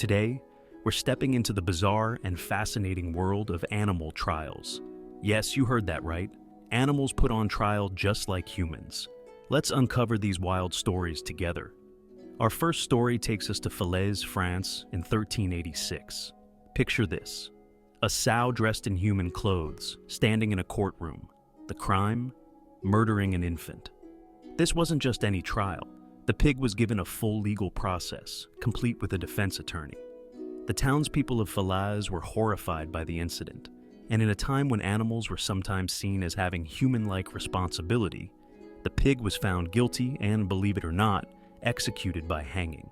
Today, we're stepping into the bizarre and fascinating world of animal trials. Yes, you heard that right. Animals put on trial just like humans. Let's uncover these wild stories together. Our first story takes us to Falaise, France in 1386. Picture this: a sow dressed in human clothes, standing in a courtroom. The crime? Murdering an infant. This wasn't just any trial. The pig was given a full legal process, complete with a defense attorney. The townspeople of Falaise were horrified by the incident, and in a time when animals were sometimes seen as having human-like responsibility, the pig was found guilty and, believe it or not, executed by hanging.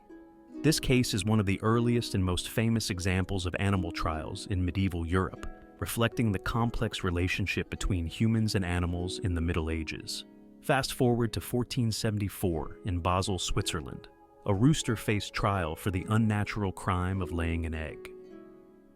This case is one of the earliest and most famous examples of animal trials in medieval Europe, reflecting the complex relationship between humans and animals in the Middle Ages. Fast forward to 1474 in Basel, Switzerland. A rooster faced trial for the unnatural crime of laying an egg.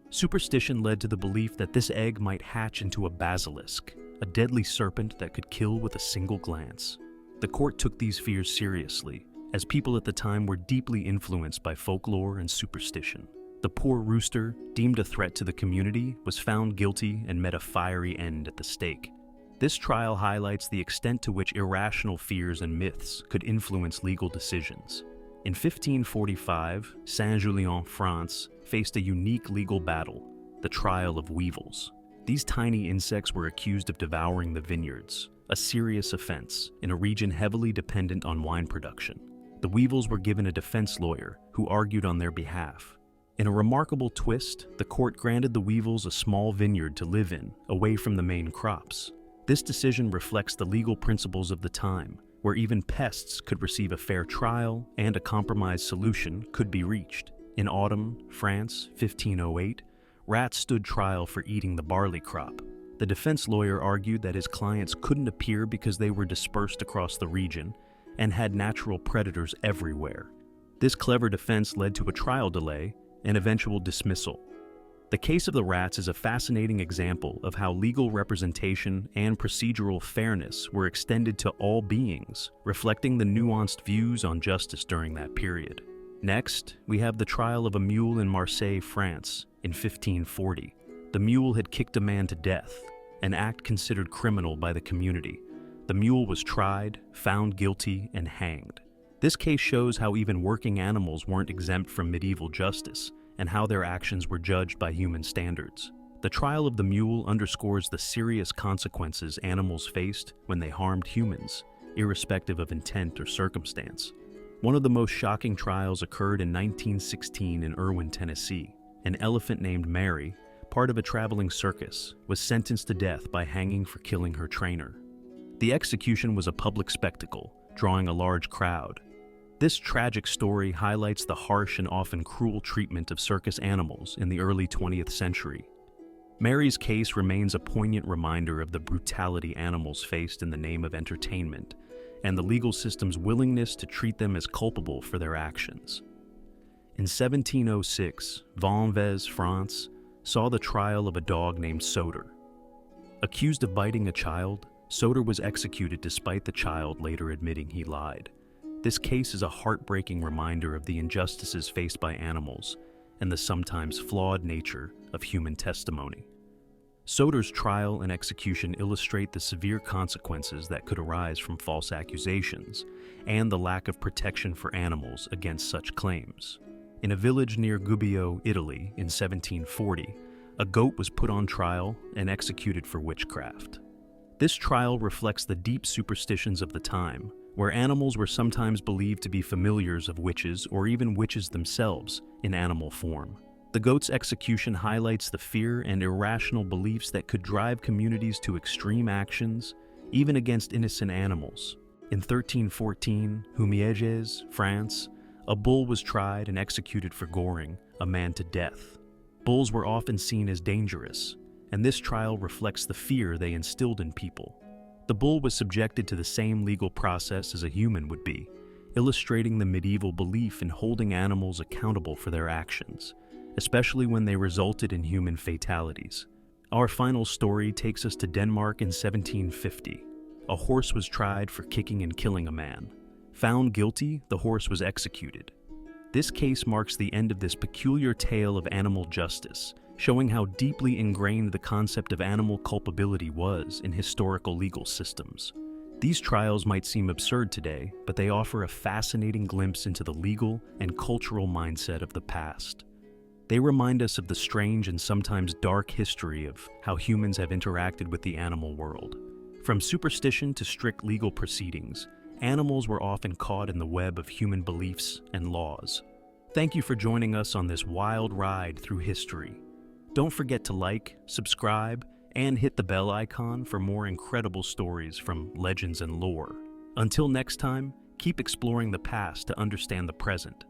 Superstition led to the belief that this egg might hatch into a basilisk, a deadly serpent that could kill with a single glance. The court took these fears seriously, as people at the time were deeply influenced by folklore and superstition. The poor rooster, deemed a threat to the community, was found guilty and met a fiery end at the stake. This trial highlights the extent to which irrational fears and myths could influence legal decisions. In 1545, Saint-Julien, France, faced a unique legal battle, the trial of weevils. These tiny insects were accused of devouring the vineyards, a serious offense in a region heavily dependent on wine production. The weevils were given a defense lawyer who argued on their behalf. In a remarkable twist, the court granted the weevils a small vineyard to live in, away from the main crops. This decision reflects the legal principles of the time, where even pests could receive a fair trial and a compromise solution could be reached. In autumn, France, 1508, rats stood trial for eating the barley crop. The defense lawyer argued that his clients couldn't appear because they were dispersed across the region and had natural predators everywhere. This clever defense led to a trial delay and eventual dismissal. The case of the rats is a fascinating example of how legal representation and procedural fairness were extended to all beings, reflecting the nuanced views on justice during that period. Next, we have the trial of a mule in Marseille, France, in 1540. The mule had kicked a man to death, an act considered criminal by the community. The mule was tried, found guilty, and hanged. This case shows how even working animals weren't exempt from medieval justice, and how their actions were judged by human standards. The trial of the mule underscores the serious consequences animals faced when they harmed humans, irrespective of intent or circumstance. One of the most shocking trials occurred in 1916 in Irwin, Tennessee. An elephant named Mary, part of a traveling circus, was sentenced to death by hanging for killing her trainer. The execution was a public spectacle, drawing a large crowd. This tragic story highlights the harsh and often cruel treatment of circus animals in the early 20th century. Mary's case remains a poignant reminder of the brutality animals faced in the name of entertainment, and the legal system's willingness to treat them as culpable for their actions. In 1706, Vanves, France, saw the trial of a dog named Soter. Accused of biting a child, Soter was executed despite the child later admitting he lied. This case is a heartbreaking reminder of the injustices faced by animals and the sometimes flawed nature of human testimony. Soter's trial and execution illustrate the severe consequences that could arise from false accusations and the lack of protection for animals against such claims. In a village near Gubbio, Italy, in 1740, a goat was put on trial and executed for witchcraft. This trial reflects the deep superstitions of the time, where animals were sometimes believed to be familiars of witches or even witches themselves in animal form. The goat's execution highlights the fear and irrational beliefs that could drive communities to extreme actions, even against innocent animals. In 1314, Humieges, France, a bull was tried and executed for goring a man to death. Bulls were often seen as dangerous, and this trial reflects the fear they instilled in people. The bull was subjected to the same legal process as a human would be, illustrating the medieval belief in holding animals accountable for their actions, especially when they resulted in human fatalities. Our final story takes us to Denmark in 1750. A horse was tried for kicking and killing a man. Found guilty, the horse was executed. This case marks the end of this peculiar tale of animal justice, showing how deeply ingrained the concept of animal culpability was in historical legal systems. These trials might seem absurd today, but they offer a fascinating glimpse into the legal and cultural mindset of the past. They remind us of the strange and sometimes dark history of how humans have interacted with the animal world. From superstition to strict legal proceedings, animals were often caught in the web of human beliefs and laws. Thank you for joining us on this wild ride through history. Don't forget to like, subscribe, and hit the bell icon for more incredible stories from legends and lore. Until next time, keep exploring the past to understand the present.